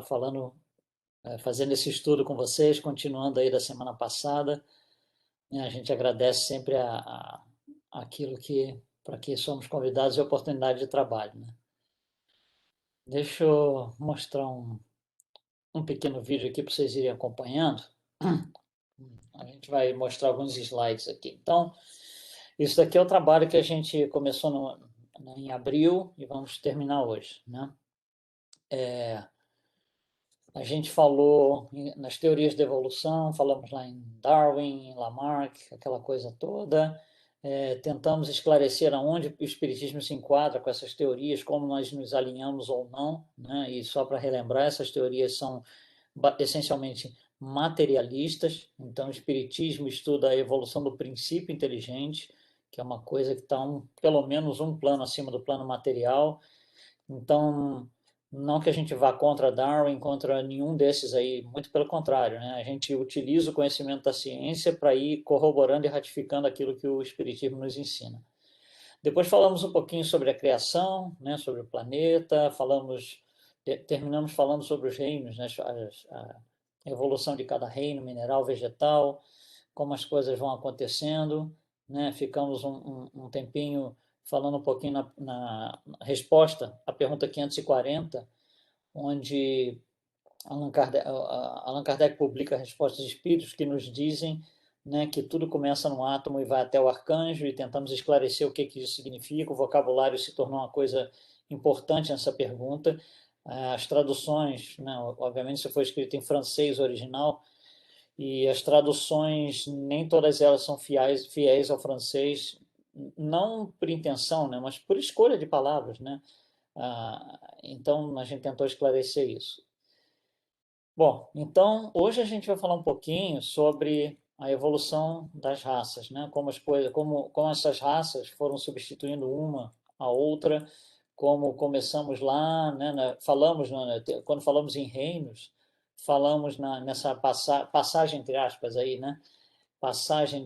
falando, fazendo esse estudo com vocês, continuando aí da semana passada, né? A gente agradece sempre aquilo que, para que somos convidados e oportunidade de trabalho, né? Deixa eu mostrar um pequeno vídeo aqui para vocês irem acompanhando. A gente vai mostrar alguns slides aqui. Então, isso daqui é o trabalho que a gente começou em abril e vamos terminar hoje, né? A gente falou nas teorias da evolução, falamos lá em Darwin, em Lamarck, aquela coisa toda. Tentamos esclarecer aonde o Espiritismo se enquadra com essas teorias, como nós nos alinhamos ou não, né? E só para relembrar, essas teorias são essencialmente materialistas. Então, o Espiritismo estuda a evolução do princípio inteligente, que é uma coisa que está pelo menos um plano acima do plano material. Então, não que a gente vá contra Darwin, contra nenhum desses aí, muito pelo contrário, né? A gente utiliza o conhecimento da ciência para ir corroborando e ratificando aquilo que o Espiritismo nos ensina. Depois falamos um pouquinho sobre a criação, né? Sobre o planeta, terminamos falando sobre os reinos, né? A evolução de cada reino, mineral, vegetal, como as coisas vão acontecendo, né? Ficamos um tempinho falando um pouquinho na resposta à pergunta 540, onde Allan Kardec publica respostas de espíritos que nos dizem, né, que tudo começa no átomo e vai até o arcanjo, e tentamos esclarecer o que isso significa. O vocabulário se tornou uma coisa importante nessa pergunta. As traduções, né, obviamente isso foi escrito em francês original, e as traduções, nem todas elas são fiéis ao francês, não por intenção, né, mas por escolha de palavras, né? Então, a gente tentou esclarecer isso. Bom, então, hoje a gente vai falar um pouquinho sobre a evolução das raças, né? Como as coisas, como essas raças foram substituindo uma a outra, como começamos lá, né? Falamos, né? Quando falamos em reinos, falamos nessa passagem, entre aspas, aí, né? Passagem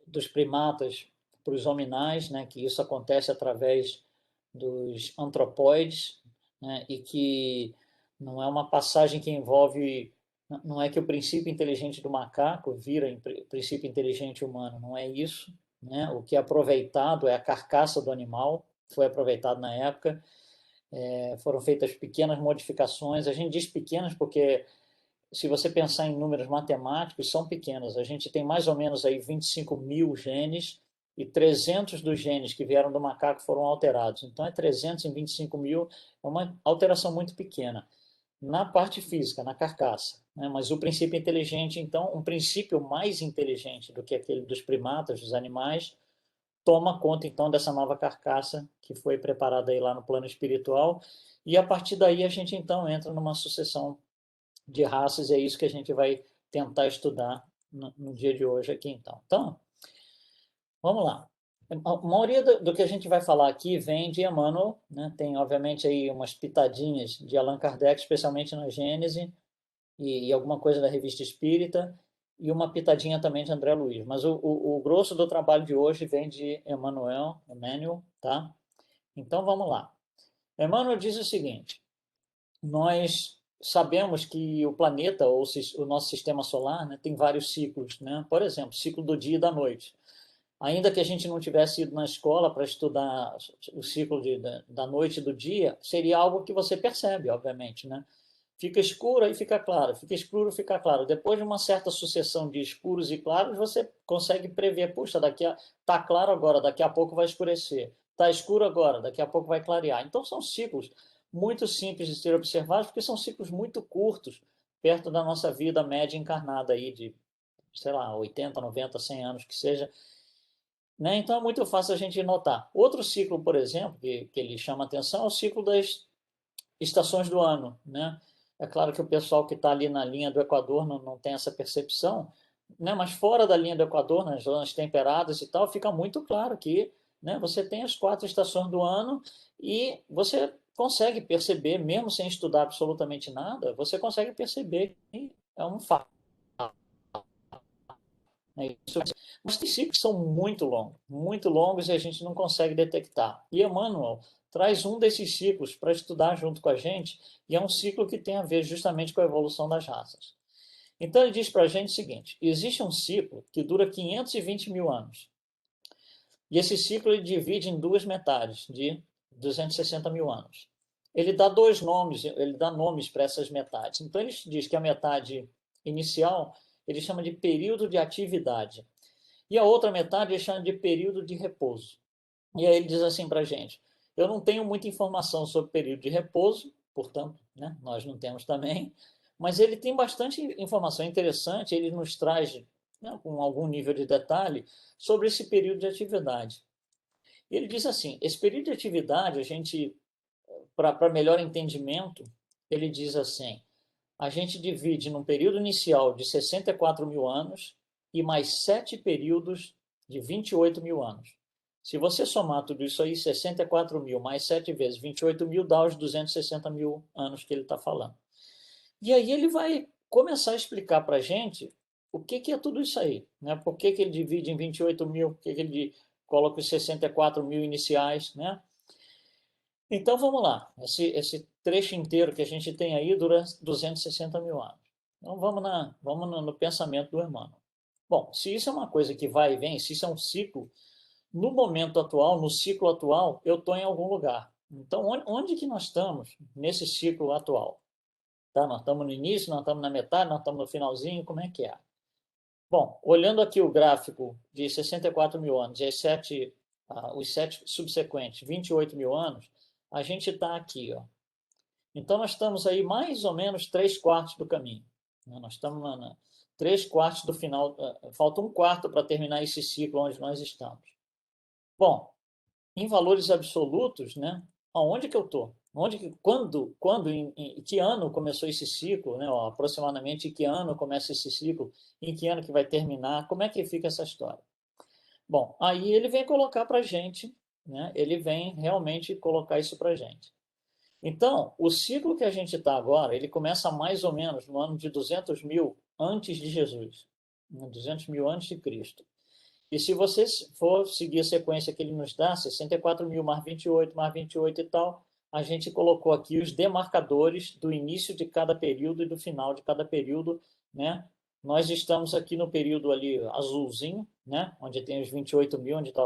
dos primatas para os hominais, né? Que isso acontece através dos antropóides, né? E que não é uma passagem que envolve, não é que o princípio inteligente do macaco vira princípio inteligente humano, não é isso, né? O que é aproveitado é a carcaça do animal, foi aproveitado na época. Foram feitas pequenas modificações. A gente diz pequenas porque, se você pensar em números matemáticos, são pequenas. A gente tem mais ou menos aí 25 mil genes, e 300 dos genes que vieram do macaco foram alterados. Então, 300 em 25 mil, é uma alteração muito pequena na parte física, na carcaça, né? Mas o princípio inteligente, então, um princípio mais inteligente do que aquele dos primatas, dos animais, toma conta, então, dessa nova carcaça que foi preparada aí lá no plano espiritual, e a partir daí a gente, então, entra numa sucessão de raças, e é isso que a gente vai tentar estudar no dia de hoje aqui, então. Então, vamos lá. A maioria do que a gente vai falar aqui vem de Emmanuel, né? Tem, obviamente, aí umas pitadinhas de Allan Kardec, especialmente na Gênese, e alguma coisa da Revista Espírita, e uma pitadinha também de André Luiz. Mas o grosso do trabalho de hoje vem de Emmanuel, tá? Então, vamos lá. Emmanuel diz o seguinte: nós sabemos que o planeta, ou o nosso sistema solar, né, tem vários ciclos, né? Por exemplo, ciclo do dia e da noite. Ainda que a gente não tivesse ido na escola para estudar o ciclo da noite e do dia, seria algo que você percebe, obviamente, né? Fica escuro, aí fica claro, fica escuro, fica claro. Depois de uma certa sucessão de escuros e claros, você consegue prever, puxa, tá claro agora, daqui a pouco vai escurecer. Tá escuro agora, daqui a pouco vai clarear. Então são ciclos muito simples de ser observados, porque são ciclos muito curtos, perto da nossa vida média encarnada aí de, sei lá, 80, 90, 100 anos que seja, né? Então é muito fácil a gente notar. Outro ciclo, por exemplo, que ele chama atenção, é o ciclo das estações do ano, né? É claro que o pessoal que está ali na linha do Equador não tem essa percepção, né? Mas fora da linha do Equador, nas zonas temperadas e tal, fica muito claro que, né, você tem as 4 estações do ano, e você consegue perceber, mesmo sem estudar absolutamente nada, você consegue perceber que é um fato, né? Mas tem ciclos que são muito longos, e a gente não consegue detectar. E Emmanuel traz um desses ciclos para estudar junto com a gente, e é um ciclo que tem a ver justamente com a evolução das raças. Então ele diz para a gente o seguinte: existe um ciclo que dura 520 mil anos. E esse ciclo ele divide em duas metades, de 260 mil anos. Ele dá dois nomes, ele dá nomes para essas metades. Então ele diz que a metade inicial ele chama de período de atividade. E a outra metade ele chama de período de repouso. E aí ele diz assim para a gente: eu não tenho muita informação sobre o período de repouso, portanto, né, nós não temos também, mas ele tem bastante informação interessante, ele nos traz, né, com algum nível de detalhe sobre esse período de atividade. E ele diz assim: esse período de atividade, a gente, para melhor entendimento, ele diz assim: a gente divide num período inicial de 64 mil anos e mais 7 períodos de 28 mil anos. Se você somar tudo isso aí, 64 mil mais 7 vezes 28 mil dá os 260 mil anos que ele está falando. E aí ele vai começar a explicar para a gente o que, que é tudo isso aí, né? Por que, que ele divide em 28 mil, por que, que ele coloca os 64 mil iniciais, né? Então vamos lá, esse trecho inteiro que a gente tem aí dura 260 mil anos. Então vamos no pensamento do Emmanuel. Bom, se isso é uma coisa que vai e vem, se isso é um ciclo, no momento atual, no ciclo atual, eu estou em algum lugar. Então, onde que nós estamos nesse ciclo atual? Tá? Nós estamos no início, nós estamos na metade, nós estamos no finalzinho, como é que é? Bom, olhando aqui o gráfico de 64 mil anos e os 7 subsequentes, 28 mil anos, a gente está aqui, ó. Então, nós estamos aí mais ou menos 3/4 do caminho, né? Nós estamos 3/4 do final, falta 1/4 para terminar esse ciclo onde nós estamos. Bom, em valores absolutos, né? Aonde que eu estou? Quando, em que ano começou esse ciclo, né? Ó, aproximadamente em que ano começa esse ciclo, em que ano que vai terminar, como é que fica essa história? Bom, aí ele vem colocar para a gente, né? Ele vem realmente colocar isso para a gente. Então, o ciclo que a gente está agora, ele começa mais ou menos no ano de 200 mil antes de Jesus, 200 mil antes de Cristo. E se você for seguir a sequência que ele nos dá, 64 mil mais 28 e tal, a gente colocou aqui os demarcadores do início de cada período e do final de cada período, né? Nós estamos aqui no período ali azulzinho, né? Onde tem os 28 mil, onde está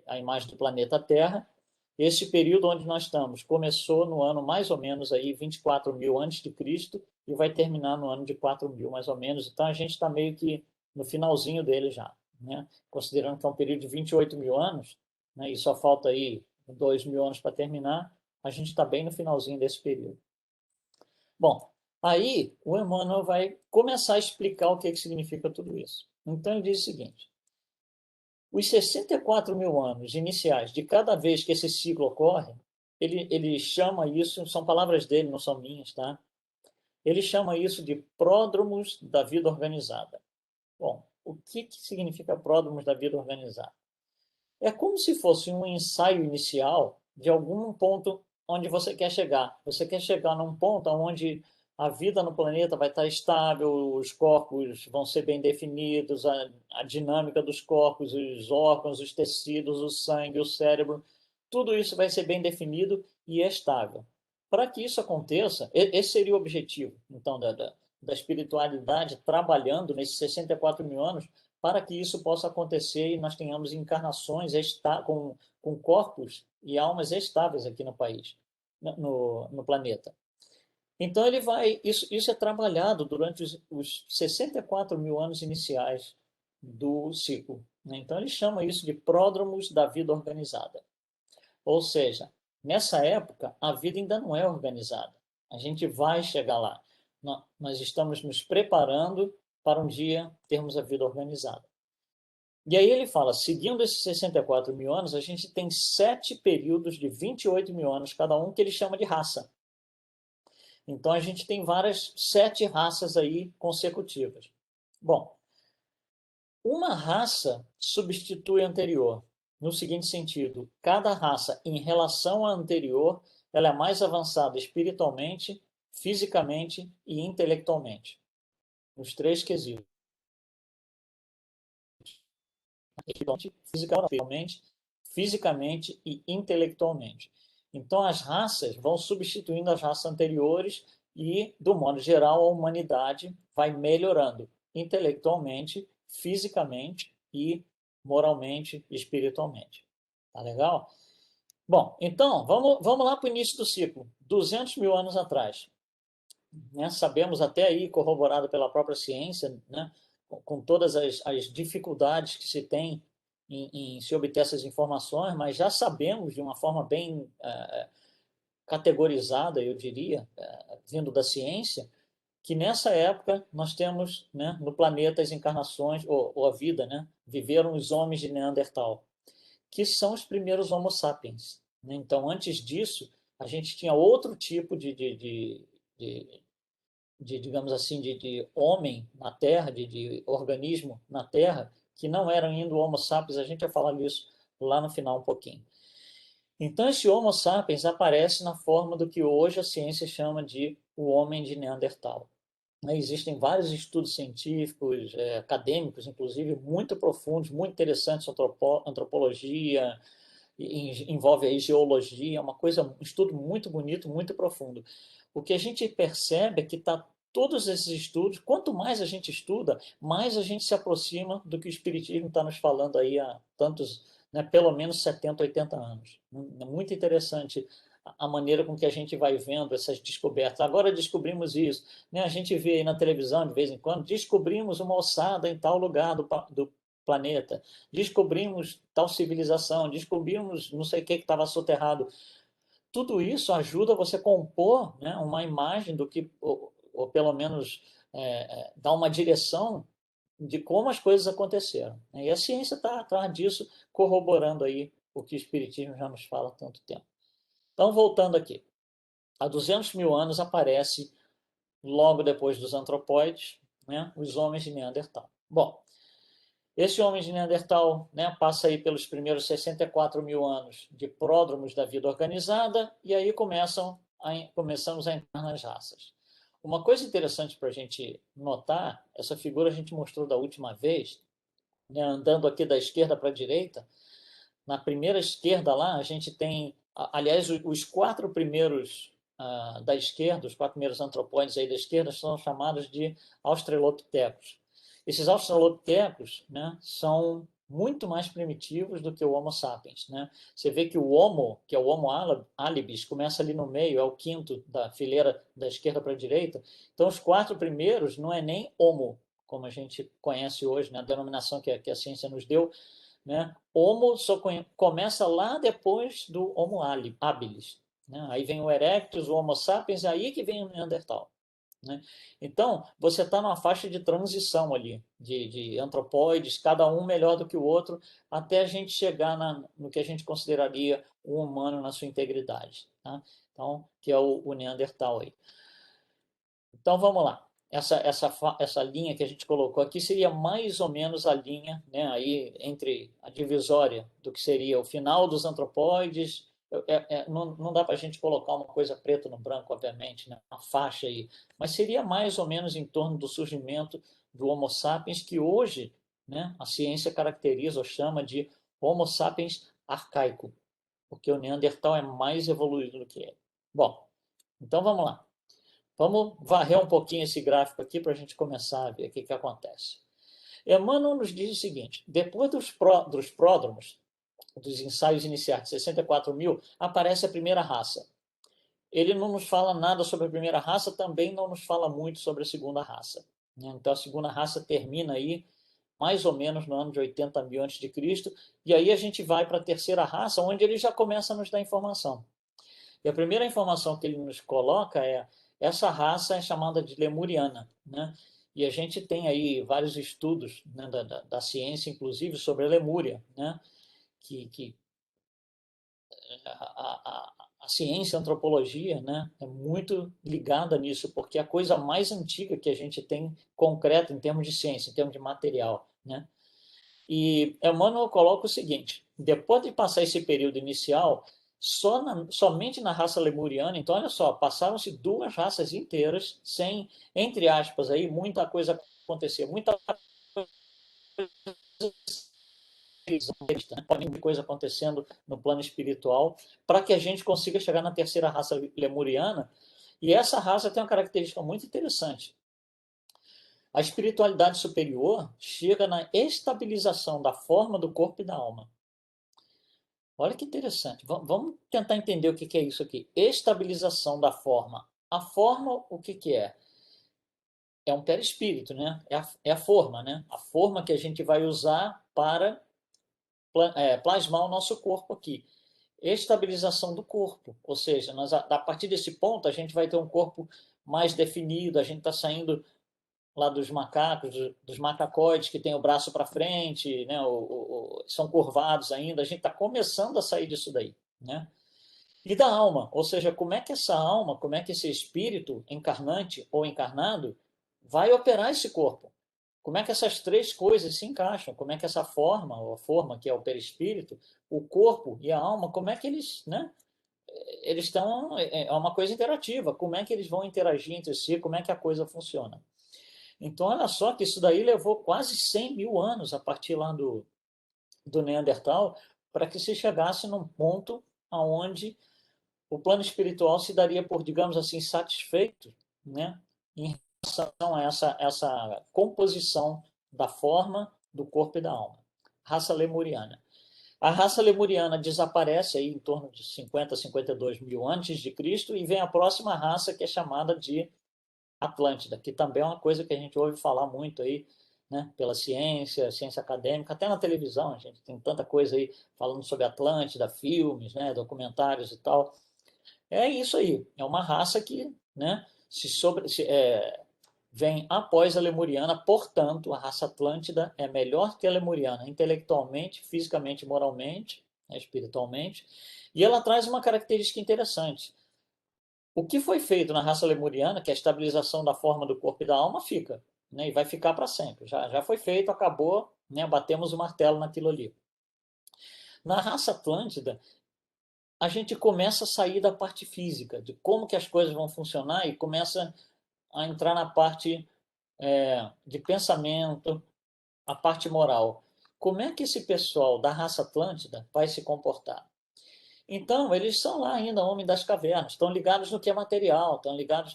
a imagem do planeta Terra. Esse período onde nós estamos começou no ano mais ou menos aí 24 mil antes de Cristo e vai terminar no ano de 4 mil mais ou menos. Então a gente está meio que no finalzinho dele já, né? Considerando que é um período de 28 mil anos, né? E só falta aí 2 mil anos para terminar, a gente está bem no finalzinho desse período. Bom, aí o Emmanuel vai começar a explicar o que significa tudo isso. Então ele diz o seguinte: os 64 mil anos iniciais de cada vez que esse ciclo ocorre, ele chama isso, são palavras dele, não são minhas, tá? Ele chama isso de pródromos da vida organizada. Bom, o que significa pródromos da vida organizada? É como se fosse um ensaio inicial de algum ponto onde você quer chegar. Você quer chegar num ponto onde a vida no planeta vai estar estável, os corpos vão ser bem definidos, a dinâmica dos corpos, os órgãos, os tecidos, o sangue, o cérebro, tudo isso vai ser bem definido e estável. Para que isso aconteça, esse seria o objetivo, então, da espiritualidade trabalhando nesses 64 mil anos para que isso possa acontecer e nós tenhamos encarnações com corpos e almas estáveis aqui no país, no planeta. Então ele vai, isso é trabalhado durante os 64 mil anos iniciais do ciclo, né? Então ele chama isso de pródromos da vida organizada. Ou seja, nessa época a vida ainda não é organizada. A gente vai chegar lá. Nós estamos nos preparando para um dia termos a vida organizada. E aí ele fala, seguindo esses 64 mil anos, a gente tem 7 períodos de 28 mil anos cada um, que ele chama de raça. Então a gente tem 7 raças aí consecutivas. Bom, uma raça substitui a anterior, no seguinte sentido: cada raça, em relação à anterior, ela é mais avançada espiritualmente, fisicamente e intelectualmente. Os 3 quesitos. Fisicamente e intelectualmente. Então, as raças vão substituindo as raças anteriores e, do modo geral, a humanidade vai melhorando intelectualmente, fisicamente e moralmente e espiritualmente. Tá legal? Bom, então, vamos lá para o início do ciclo. 200 mil anos atrás. Né? Sabemos até aí, corroborado pela própria ciência, né? Com todas as dificuldades que se tem em se obter essas informações, mas já sabemos de uma forma bem categorizada, eu diria, vindo da ciência, que nessa época nós temos, né, no planeta as encarnações, ou a vida, né, viveram os homens de Neandertal, que são os primeiros Homo sapiens. Né? Então, antes disso, a gente tinha outro tipo digamos assim, de homem na Terra, de organismo na Terra, que não eram ainda Homo sapiens. A gente vai falar disso lá no final um pouquinho. Então, esse Homo sapiens aparece na forma do que hoje a ciência chama de o homem de Neandertal. Existem vários estudos científicos, acadêmicos, inclusive, muito profundos, muito interessantes, antropologia, envolve aí geologia, uma coisa, um estudo muito bonito, muito profundo. O que a gente percebe é que todos esses estudos, quanto mais a gente estuda, mais a gente se aproxima do que o Espiritismo está nos falando aí há tantos, né, pelo menos 70, 80 anos. É muito interessante a maneira com que a gente vai vendo essas descobertas. Agora descobrimos isso, né? A gente vê aí na televisão de vez em quando, descobrimos uma ossada em tal lugar do planeta, descobrimos tal civilização, descobrimos não sei o que estava soterrado. Tudo isso ajuda você a compor, né, uma imagem do que, ou pelo menos dar uma direção de como as coisas aconteceram. E a ciência está atrás disso, corroborando aí o que o Espiritismo já nos fala há tanto tempo. Então, voltando aqui. Há 200 mil anos aparece, logo depois dos antropóides, né, os homens de Neandertal. Bom, esse homem de Neandertal, né, passa aí pelos primeiros 64 mil anos de pródromos da vida organizada e aí começamos a entrar nas raças. Uma coisa interessante para a gente notar, essa figura a gente mostrou da última vez, né, andando aqui da esquerda para a direita. Na primeira esquerda lá, a gente tem, aliás, os quatro primeiros da esquerda, os quatro primeiros antropóides aí da esquerda, são chamados de australopitecos. Esses australopitecos, né, são muito mais primitivos do que o Homo sapiens. Né? Você vê que o Homo, que é o Homo habilis, começa ali no meio, é o quinto da fileira da esquerda para a direita. Então, os quatro primeiros não é nem Homo, como a gente conhece hoje, né? A denominação que a ciência nos deu, né? Homo só começa lá depois do Homo habilis. Né? Aí vem o Erectus, o Homo sapiens, aí que vem o Neandertal. Né? Então, você está numa faixa de transição ali, de antropóides, cada um melhor do que o outro, até a gente chegar no que a gente consideraria o humano na sua integridade. Tá? Então, que é o Neandertal aí. Então, vamos lá. Essa linha que a gente colocou aqui seria mais ou menos a linha, né, aí entre a divisória do que seria o final dos antropóides. Não dá para a gente colocar uma coisa preta no branco, obviamente, né, uma faixa aí, mas seria mais ou menos em torno do surgimento do Homo sapiens, que hoje, né, a ciência caracteriza ou chama de Homo sapiens arcaico, porque o Neandertal é mais evoluído do que ele. Bom, então vamos lá. Vamos varrer um pouquinho esse gráfico aqui para a gente começar a ver o que acontece. Emmanuel nos diz o seguinte: depois dos pródromos, dos ensaios iniciais de 64 mil, aparece a primeira raça. Ele não nos fala nada sobre a primeira raça, também não nos fala muito sobre a segunda raça. Então, a segunda raça termina aí mais ou menos no ano de 80 mil antes de Cristo, e aí a gente vai para a terceira raça, onde ele já começa a nos dar informação. E a primeira informação que ele nos coloca é: essa raça é chamada de lemuriana, né? E a gente tem aí vários estudos, né, da ciência, inclusive, sobre a Lemúria, né? Que a ciência, a antropologia, né, é muito ligada nisso, porque é a coisa mais antiga que a gente tem concreta em termos de ciência, em termos de material, né? E Emmanuel coloca o seguinte: depois de passar esse período inicial, somente na raça lemuriana, então olha só, passaram-se duas raças inteiras, sem, entre aspas, aí, muita coisa acontecer, muita coisa né? Pode ter coisa acontecendo no plano espiritual para que a gente consiga chegar na terceira raça lemuriana. E essa raça tem uma característica muito interessante. A espiritualidade superior chega na estabilização da forma do corpo e da alma. Olha que interessante. Vamos tentar entender o que é isso aqui. Estabilização da forma. A forma, o que é? É um perispírito, né? É a forma, né? A forma que a gente vai usar para plasmar o nosso corpo aqui. Estabilização do corpo, ou seja, a partir desse ponto a gente vai ter um corpo mais definido, a gente está saindo lá dos macacos, dos macacoides que tem o braço para frente, né? São curvados ainda, a gente está começando a sair disso daí, né? E da alma, ou seja, como é que essa alma, como é que esse espírito encarnante ou encarnado vai operar esse corpo? Como é que essas três coisas se encaixam? Como é que essa forma, ou a forma que é o perispírito, o corpo e a alma, como é que eles, né? Eles estão, é uma coisa interativa, como é que eles vão interagir entre si, como é que a coisa funciona. Então, olha só que isso daí levou quase 100 mil anos a partir lá do Neandertal para que se chegasse num ponto onde o plano espiritual se daria por, digamos assim, satisfeito, né, em relação a essa composição da forma, do corpo e da alma. Raça lemuriana. A raça lemuriana desaparece aí em torno de 50, 52 mil antes de Cristo e vem a próxima raça que é chamada de Atlântida, que também é uma coisa que a gente ouve falar muito aí, né, pela ciência, ciência acadêmica, até na televisão, a gente tem tanta coisa aí falando sobre Atlântida, filmes, né, documentários e tal. É isso aí, é uma raça que, né, vem após a lemuriana, portanto, a raça Atlântida é melhor que a lemuriana intelectualmente, fisicamente, moralmente, né, espiritualmente, e ela traz uma característica interessante. O que foi feito na raça lemuriana, que é a estabilização da forma do corpo e da alma, fica, né, e vai ficar para sempre. Já foi feito, acabou, né, batemos o martelo naquilo ali. Na raça Atlântida, a gente começa a sair da parte física, de como que as coisas vão funcionar e começa a entrar na parte de pensamento, a parte moral. Como é que esse pessoal da raça Atlântida vai se comportar? Então, eles são lá ainda homens das cavernas, estão ligados no que é material, estão ligados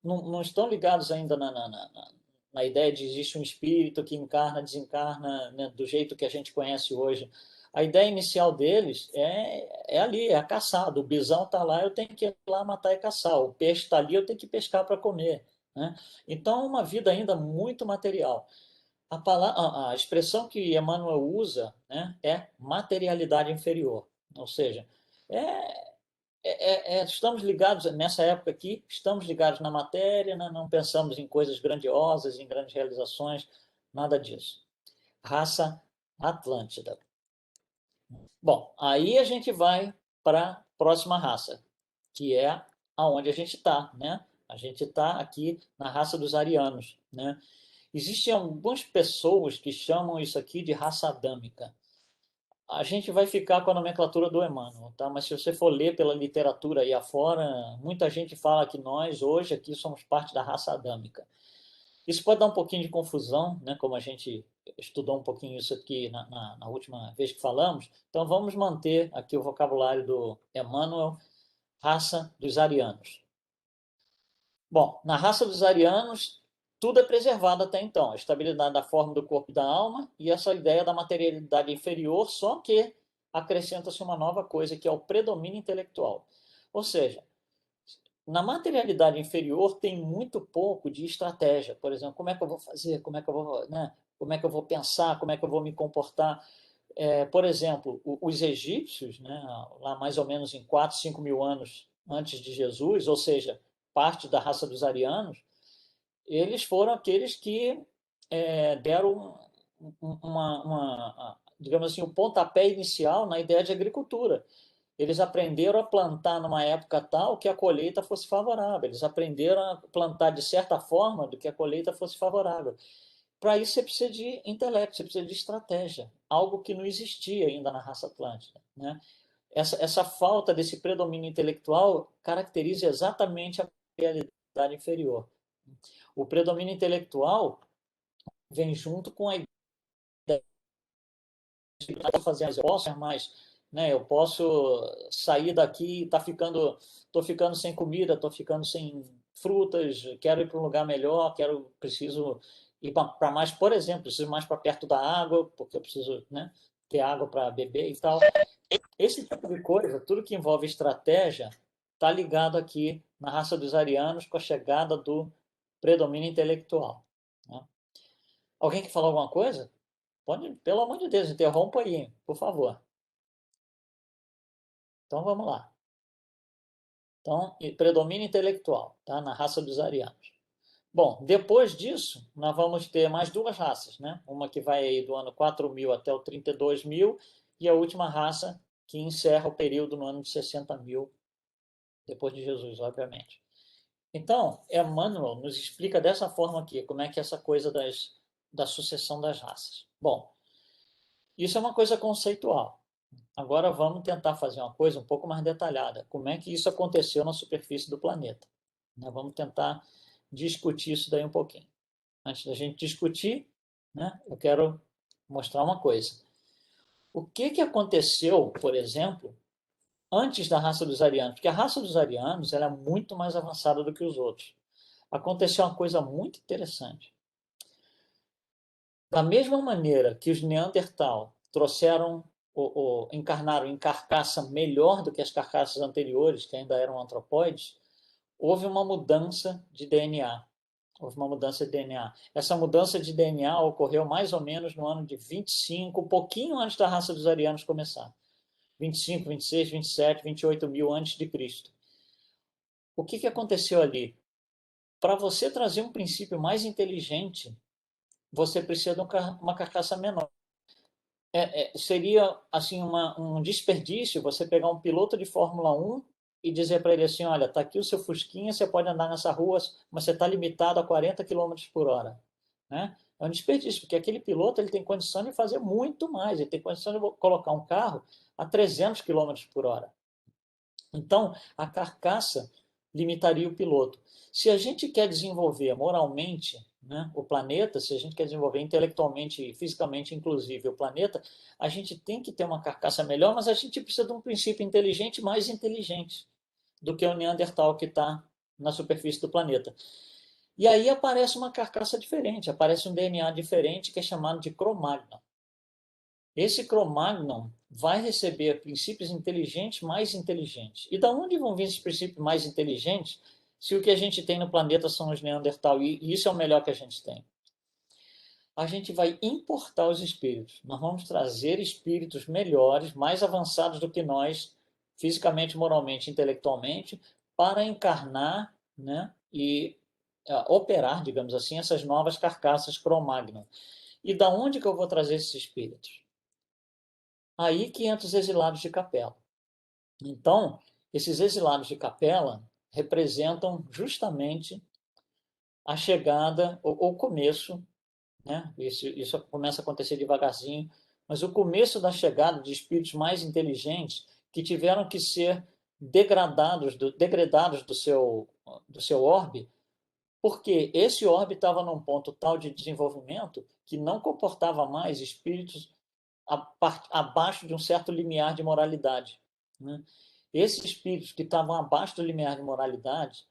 não estão ligados ainda na ideia de existe um espírito que encarna, desencarna, né, do jeito que a gente conhece hoje. A ideia inicial deles é ali, é a caçada. O bisão está lá, eu tenho que ir lá matar e caçar. O peixe está ali, eu tenho que pescar para comer. Né? Então, é uma vida ainda muito material. A expressão que Emmanuel usa, né, é materialidade inferior. Ou seja, é, estamos ligados, nessa época aqui, estamos ligados na matéria, né, não pensamos em coisas grandiosas, em grandes realizações, nada disso. Raça Atlântida. Bom, aí a gente vai para a próxima raça, que é aonde a gente está, né? A gente está aqui na raça dos arianos, né? Existem algumas pessoas que chamam isso aqui de raça adâmica. A gente vai ficar com a nomenclatura do Emmanuel, tá? Mas se você for ler pela literatura aí afora, muita gente fala que nós, hoje, aqui somos parte da raça adâmica. Isso pode dar um pouquinho de confusão, né? Como a gente estudou um pouquinho isso aqui na última vez que falamos. Então, vamos manter aqui o vocabulário do Emmanuel, raça dos arianos. Bom, na raça dos arianos, tudo é preservado até então, a estabilidade da forma do corpo e da alma e essa ideia da materialidade inferior, só que acrescenta-se uma nova coisa, que é o predomínio intelectual. Ou seja, na materialidade inferior tem muito pouco de estratégia. Por exemplo, como é que eu vou fazer, como é que eu vou, né? Como é que eu vou pensar, como é que eu vou me comportar. Por exemplo, os egípcios, né, lá mais ou menos em 4, 5 mil anos antes de Jesus, ou seja, parte da raça dos arianos, eles foram aqueles que deram digamos assim, o pontapé inicial na ideia de agricultura. Eles aprenderam a plantar numa época tal que a colheita fosse favorável. Eles aprenderam a plantar de certa forma do que a colheita fosse favorável. Para isso você precisa de intelecto, você precisa de estratégia, algo que não existia ainda na raça atlântica, né? Essa falta desse predomínio intelectual caracteriza exatamente a realidade inferior. O predomínio intelectual vem junto com a ideia fazer, eu posso mais, né? Eu posso sair daqui, tô ficando sem comida, tô ficando sem frutas, quero ir para um lugar melhor, preciso ir para mais, por exemplo, preciso mais para perto da água, porque eu preciso, né, ter água para beber e tal. Esse tipo de coisa, tudo que envolve estratégia, está ligado aqui na raça dos arianos com a chegada do predomínio intelectual. Né? Alguém quer falar alguma coisa? Pode, pelo amor de Deus, interrompa aí, por favor. Então vamos lá. Então, predomínio intelectual, tá? Na raça dos arianos. Bom, depois disso, nós vamos ter mais duas raças, né? Uma que vai aí do ano 4000 até o 32.000 e a última raça que encerra o período no ano de 60.000 depois de Jesus, obviamente. Então, Emmanuel nos explica dessa forma aqui, como é que é essa coisa da sucessão das raças. Bom, isso é uma coisa conceitual. Agora vamos tentar fazer uma coisa um pouco mais detalhada. Como é que isso aconteceu na superfície do planeta? Né? Vamos tentar discutir isso daí um pouquinho. Antes da gente discutir, né, eu quero mostrar uma coisa. O que, que aconteceu, por exemplo, antes da raça dos arianos? Porque a raça dos arianos ela é muito mais avançada do que os outros. Aconteceu uma coisa muito interessante. Da mesma maneira que os Neandertal trouxeram encarnaram em carcaça melhor do que as carcaças anteriores, que ainda eram antropóides, houve uma mudança de DNA. Houve uma mudança de DNA. Essa mudança de DNA ocorreu mais ou menos no ano de 25, um pouquinho antes da raça dos arianos começar. 25, 26, 27, 28 mil antes de Cristo. O que, que aconteceu ali? Para você trazer um princípio mais inteligente, você precisa de uma carcaça menor. Seria assim um desperdício você pegar um piloto de Fórmula 1 e dizer para ele assim, olha, está aqui o seu Fusquinha, você pode andar nessa rua, mas você está limitado a 40 quilômetros por hora. Né? É um desperdício, porque aquele piloto ele tem condição de fazer muito mais, ele tem condição de colocar um carro a 300 quilômetros por hora. Então, a carcaça limitaria o piloto. Se a gente quer desenvolver moralmente, né, o planeta, se a gente quer desenvolver intelectualmente e fisicamente, inclusive, o planeta, a gente tem que ter uma carcaça melhor, mas a gente precisa de um princípio inteligente mais inteligente do que o Neandertal que está na superfície do planeta. E aí aparece uma carcaça diferente, aparece um DNA diferente que é chamado de Cro-Magnon. Esse Cro-Magnon vai receber princípios inteligentes mais inteligentes. E da onde vão vir esses princípios mais inteligentes se o que a gente tem no planeta são os Neandertal? E isso é o melhor que a gente tem. A gente vai importar os espíritos. Nós vamos trazer espíritos melhores, mais avançados do que nós, fisicamente, moralmente, intelectualmente, para encarnar, né, e operar, digamos assim, essas novas carcaças Cro-Magnon. E da onde que eu vou trazer esses espíritos? Aí que entra os exilados de capela. Então, esses exilados de capela representam justamente a chegada, ou o começo, né? Isso começa a acontecer devagarzinho, mas o começo da chegada de espíritos mais inteligentes que tiveram que ser degradados do seu orbe, porque esse orbe estava num ponto tal de desenvolvimento que não comportava mais espíritos abaixo de um certo limiar de moralidade. Né? Esses espíritos que estavam abaixo do limiar de moralidade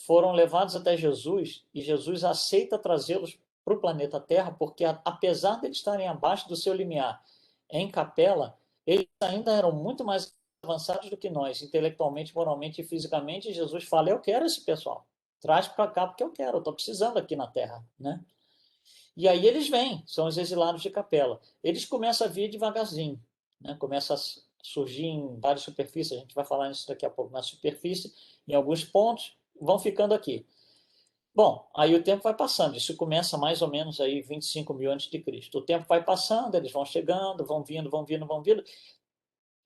foram levados até Jesus e Jesus aceita trazê-los para o planeta Terra, porque apesar de eles estarem abaixo do seu limiar em capela, eles ainda eram muito mais avançados do que nós, intelectualmente, moralmente e fisicamente. E Jesus fala: eu quero esse pessoal, traz para cá porque eu quero, eu estou precisando aqui na Terra. Né? E aí eles vêm, são os exilados de capela. Eles começam a vir devagarzinho, né? Começa a surgir em várias superfícies, a gente vai falar nisso daqui a pouco, na superfície, em alguns pontos, vão ficando aqui. Bom, aí o tempo vai passando, isso começa mais ou menos aí 25 mil antes de Cristo. O tempo vai passando, eles vão chegando, vão vindo, vão vindo, vão vindo,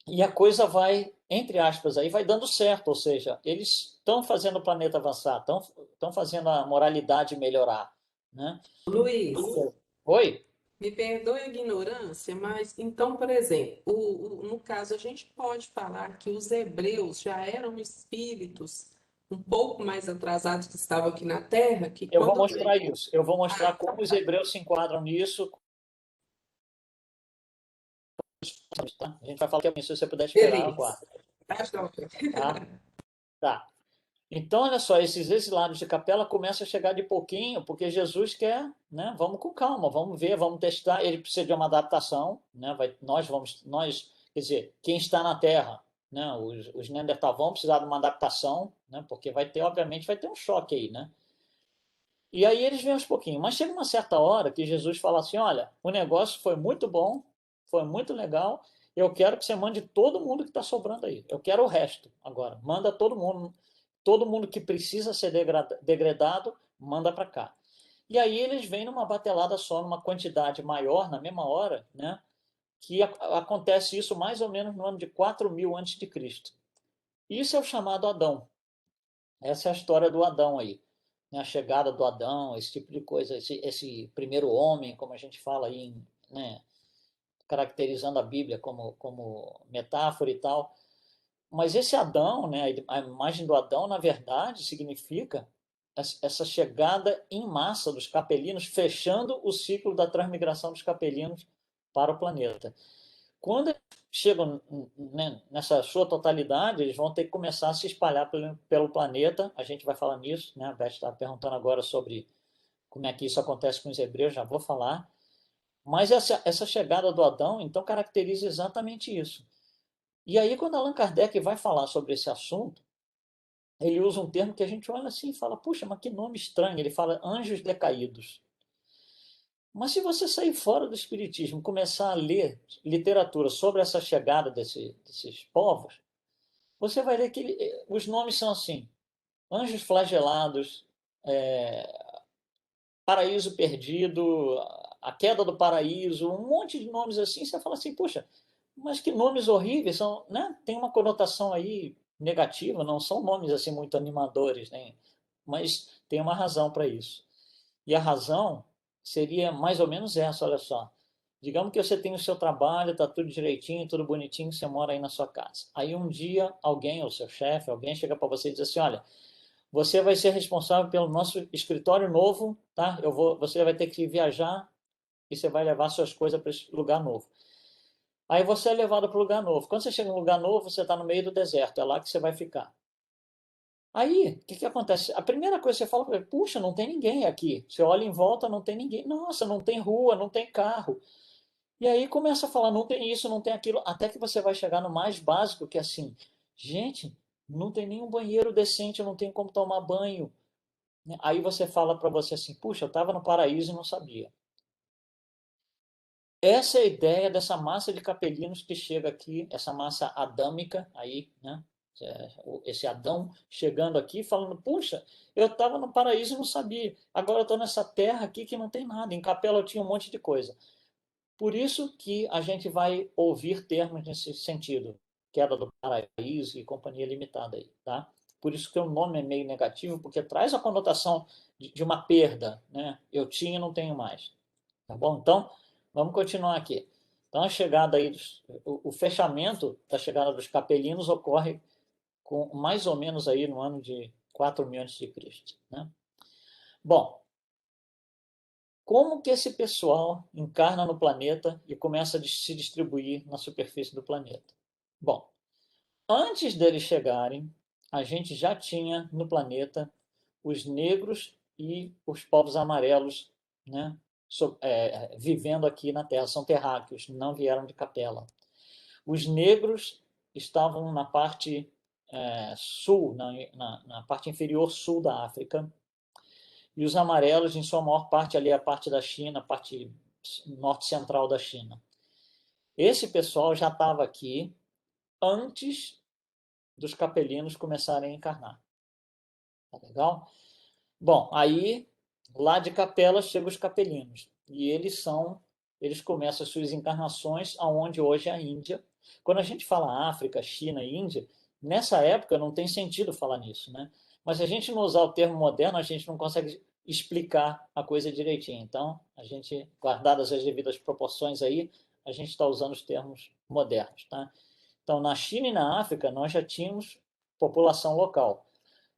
e a coisa vai, entre aspas, aí vai dando certo, ou seja, eles estão fazendo o planeta avançar, estão fazendo a moralidade melhorar, né? Luiz, Oi? me perdoe a ignorância, mas então, por exemplo, no caso, a gente pode falar que os hebreus já eram espíritos um pouco mais atrasados que estavam aqui na Terra, que Eu vou quando mostrar isso. Eu vou ah, mostrar como os hebreus se enquadram nisso, tá? A gente vai falar que se você puder esperar, Beleza. aguarda. Tá, Joca? Tá? Tá. Então, olha só, esses exilados de Capela começam a chegar de pouquinho, porque Jesus quer, né? Vamos com calma, vamos ver, vamos testar. Ele precisa de uma adaptação, né? Nós, quer dizer, quem está na Terra, né? Os Neandertal vão precisar de uma adaptação, né? Porque obviamente, vai ter um choque aí, né? E aí eles vêm aos pouquinhos. Mas chega uma certa hora que Jesus fala assim: olha, o negócio foi muito bom, foi muito legal. Eu quero que você mande todo mundo que está sobrando aí. Eu quero o resto agora. Manda todo mundo que precisa ser degradado, manda para cá. E aí eles vêm numa batelada só, numa quantidade maior, na mesma hora, né? Que acontece isso mais ou menos no ano de 4000 antes de Cristo. Isso é o chamado Adão. Essa é a história do Adão aí, né? A chegada do Adão, esse tipo de coisa, esse primeiro homem, como a gente fala aí, né? Caracterizando a Bíblia como metáfora e tal. Mas esse Adão, né? A imagem do Adão, na verdade, significa essa chegada em massa dos capelinos, fechando o ciclo da transmigração dos capelinos para o planeta. Quando chegam, né, nessa sua totalidade, eles vão ter que começar a se espalhar pelo planeta. A gente vai falar nisso, né? A Beth está perguntando agora sobre como é que isso acontece com os hebreus, já vou falar. Mas essa chegada do Adão, então, caracteriza exatamente isso. E aí, quando Allan Kardec vai falar sobre esse assunto, ele usa um termo que a gente olha assim e fala, puxa, mas que nome estranho. Ele fala anjos decaídos. Mas se você sair fora do Espiritismo, começar a ler literatura sobre essa chegada desses povos, você vai ver que os nomes são assim: anjos flagelados, é, paraíso perdido, a queda do paraíso, um monte de nomes assim. Você fala assim, puxa, mas que nomes horríveis são, né? Tem uma conotação aí negativa, não são nomes assim muito animadores, né? Mas tem uma razão para isso. E a razão seria mais ou menos essa, olha só. Digamos que você tem o seu trabalho, está tudo direitinho, tudo bonitinho, você mora aí na sua casa. Aí um dia alguém, ou seu chefe, alguém chega para você e diz assim, olha, você vai ser responsável pelo nosso escritório novo, tá? Você vai ter que viajar e você vai levar suas coisas para esse lugar novo. Aí você é levado para o lugar novo. Quando você chega no lugar novo, você está no meio do deserto, é lá que você vai ficar. Aí, o que acontece? A primeira coisa que você fala, puxa, não tem ninguém aqui. Você olha em volta, não tem ninguém. Nossa, não tem rua, não tem carro. E aí começa a falar, não tem isso, não tem aquilo, até que você vai chegar no mais básico, que é assim, gente, não tem nenhum banheiro decente, eu não tenho como tomar banho. Aí você fala para você assim, puxa, eu estava no paraíso e não sabia. Essa é a ideia dessa massa de capelinos que chega aqui, essa massa adâmica aí, né? Esse Adão chegando aqui falando, puxa, eu estava no paraíso e não sabia. Agora eu estou nessa terra aqui que não tem nada. Em Capela eu tinha um monte de coisa. Por isso que a gente vai ouvir termos nesse sentido, queda do paraíso e companhia limitada aí, tá? Por isso que o nome é meio negativo, porque traz a conotação de uma perda, né? Eu tinha e não tenho mais. Tá bom? Então, vamos continuar aqui. Então, a chegada aí, o fechamento da chegada dos capelinos ocorre com mais ou menos aí no ano de 4000 a.C., né? Bom, como que esse pessoal encarna no planeta e começa a se distribuir na superfície do planeta? Bom, antes deles chegarem, a gente já tinha no planeta os negros e os povos amarelos, né, vivendo aqui na Terra, são terráqueos, não vieram de Capela. Os negros estavam na parte sul, na parte inferior sul da África, e os amarelos, em sua maior parte, ali a parte da China, a parte norte central da China. Esse pessoal já estava aqui antes dos capelinos começarem a encarnar. Tá legal? Bom, aí lá de Capela chegam os capelinos. E eles começam as suas encarnações aonde hoje é a Índia. Quando a gente fala África, China e Índia, nessa época não tem sentido falar nisso, né? Mas se a gente não usar o termo moderno, a gente não consegue explicar a coisa direitinho. Então, a gente, guardadas as devidas proporções aí, a gente está usando os termos modernos, tá? Então, na China e na África, nós já tínhamos população local.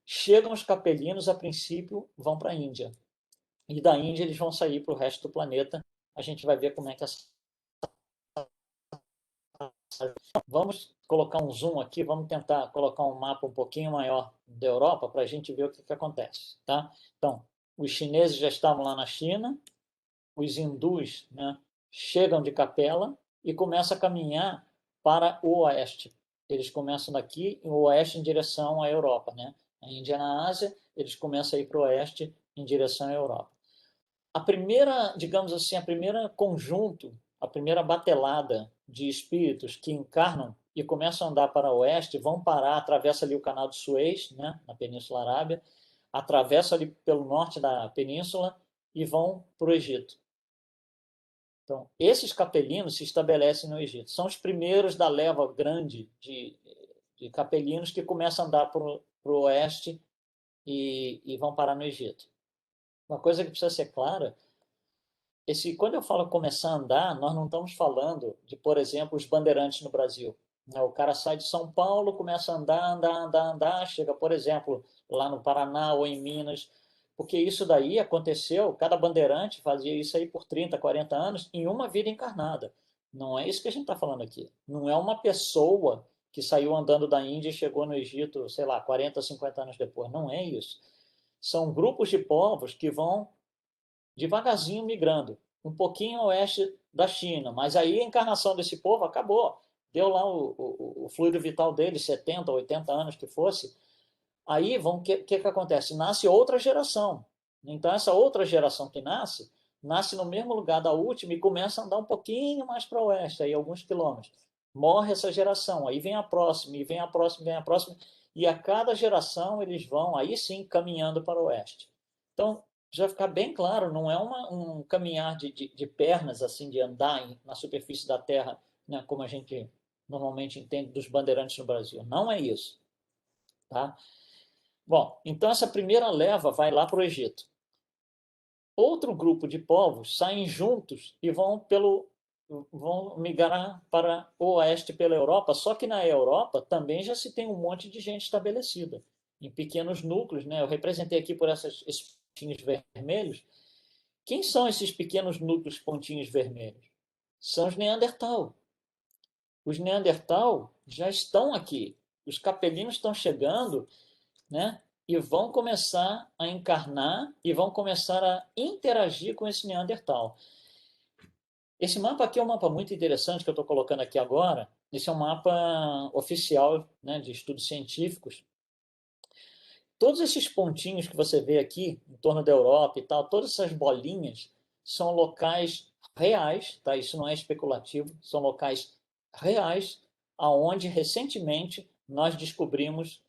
Chegam os capelinos, a princípio, vão para a Índia. E da Índia eles vão sair para o resto do planeta. A gente vai ver como é que essa Vamos colocar um zoom aqui, vamos tentar colocar um mapa um pouquinho maior da Europa para a gente ver o que acontece. Tá? Então, os chineses já estavam lá na China, os hindus, né, chegam de Capela e começam a caminhar para o oeste. Eles começam daqui, o oeste, em direção à Europa. Né? A Índia na Ásia, eles começam a ir para o oeste em direção à Europa. A primeira, digamos assim, a primeira conjunto, a primeira batelada de espíritos que encarnam e começam a andar para o oeste, vão parar, atravessa ali o canal de Suez, né, na Península Arábia, atravessa ali pelo norte da península e vão para o Egito. Então, esses capelinos se estabelecem no Egito. São os primeiros da leva grande de capelinos que começam a andar para o oeste e vão parar no Egito. Uma coisa que precisa ser clara, quando eu falo começar a andar, nós não estamos falando de, por exemplo, os bandeirantes no Brasil. O cara sai de São Paulo, começa a andar, chega, por exemplo, lá no Paraná ou em Minas, porque isso daí aconteceu, cada bandeirante fazia isso aí por 30, 40 anos em uma vida encarnada. Não é isso que a gente está falando aqui. Não é uma pessoa que saiu andando da Índia e chegou no Egito, sei lá, 40, 50 anos depois. Não é isso. São grupos de povos que vão devagarzinho migrando, um pouquinho a oeste da China, mas aí a encarnação desse povo acabou. Deu lá o fluido vital dele, 70, 80 anos que fosse. Aí o que acontece? Nasce outra geração. Então, essa outra geração que nasce no mesmo lugar da última e começa a andar um pouquinho mais para o oeste, aí alguns quilômetros. Morre essa geração, aí vem a próxima, e vem a próxima, vem a próxima, e a cada geração eles vão, aí sim, caminhando para o oeste. Então, já ficar bem claro, não é um caminhar de pernas, assim, de andar na superfície da Terra, né, como a gente normalmente entende dos bandeirantes no Brasil. Não é isso. Tá? Bom, então essa primeira leva vai lá para o Egito. Outro grupo de povos saem juntos e vão migrar para o oeste pela Europa, só que na Europa também já se tem um monte de gente estabelecida, em pequenos núcleos, né? Eu representei aqui por esses pontinhos vermelhos. Quem são esses pequenos núcleos pontinhos vermelhos? São os Neandertal. Os Neandertal já estão aqui. Os capelinos estão chegando, né? E vão começar a encarnar e vão começar a interagir com esse Neandertal. Esse mapa aqui é um mapa muito interessante que eu estou colocando aqui agora. Esse é um mapa oficial, né, de estudos científicos. Todos esses pontinhos que você vê aqui, em torno da Europa e tal, todas essas bolinhas, são locais reais, tá? Isso não é especulativo, são locais reais, aonde recentemente nós descobrimos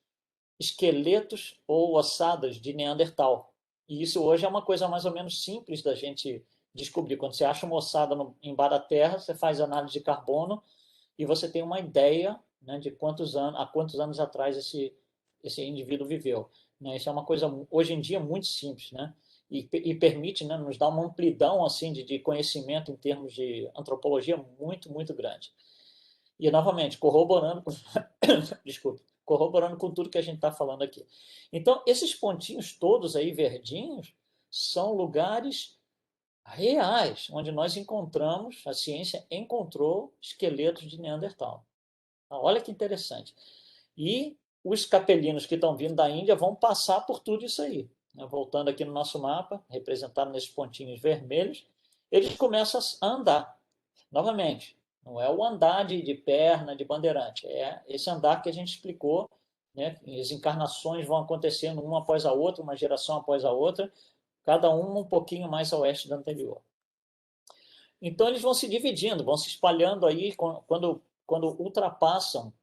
esqueletos ou ossadas de Neandertal. E isso hoje é uma coisa mais ou menos simples da gente descobrir. Quando você acha uma ossada embaixo da terra, você faz análise de carbono e você tem uma ideia, né, de há quantos anos atrás esse indivíduo viveu. Né? Isso é uma coisa, hoje em dia, muito simples. Né? E permite, né, nos dar uma amplidão assim, de conhecimento em termos de antropologia muito, muito grande. E, novamente, corroborando, desculpe, corroborando com tudo que a gente está falando aqui. Então, esses pontinhos todos aí verdinhos são lugares reais, onde nós encontramos, a ciência encontrou esqueletos de Neandertal. Então, olha que interessante. E os capelinos que estão vindo da Índia vão passar por tudo isso aí. Voltando aqui no nosso mapa, representado nesses pontinhos vermelhos, eles começam a andar. Novamente, não é o andar de perna, de bandeirante, é esse andar que a gente explicou, né? As encarnações vão acontecendo uma após a outra, uma geração após a outra, cada uma um pouquinho mais a oeste da anterior. Então eles vão se dividindo, vão se espalhando aí quando ultrapassam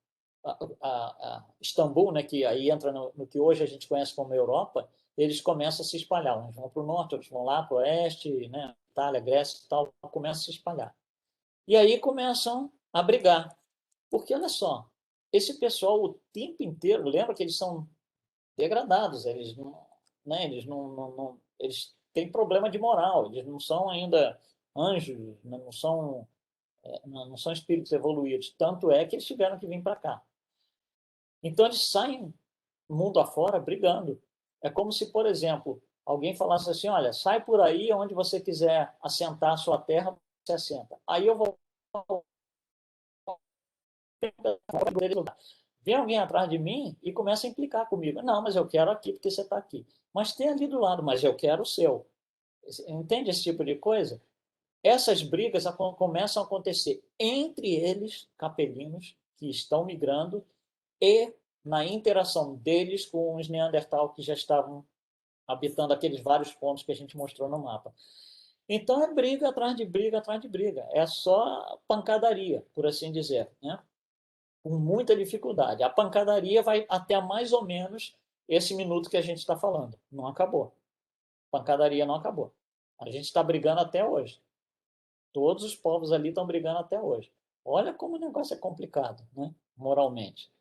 a Istambul, né, que aí entra no que hoje a gente conhece como Europa, eles começam a se espalhar. Uns vão para o norte, outros vão lá para o oeste, né, Itália, Grécia e tal, começam a se espalhar. E aí começam a brigar. Porque, olha só, esse pessoal o tempo inteiro, lembra que eles são degradados, eles não, né, eles têm problema de moral, eles não são ainda anjos, não são espíritos evoluídos. Tanto é que eles tiveram que vir para cá. Então, eles saem mundo afora brigando. É como se, por exemplo, alguém falasse assim: olha, sai por aí onde você quiser assentar a sua terra, você assenta. Aí eu vou Vem alguém atrás de mim e começa a implicar comigo. Não, mas eu quero aqui porque você está aqui. Mas tem ali do lado, mas eu quero o seu. Entende esse tipo de coisa? Essas brigas começam a acontecer entre eles, capelinos, que estão migrando, e na interação deles com os Neandertal que já estavam habitando aqueles vários pontos que a gente mostrou no mapa. Então é briga atrás de briga atrás de briga. É só pancadaria, por assim dizer, né? Com muita dificuldade. A pancadaria vai até mais ou menos esse minuto que a gente está falando. Não acabou. A pancadaria não acabou. A gente está brigando até hoje. Todos os povos ali estão brigando até hoje. Olha como o negócio é complicado, né? Moralmente.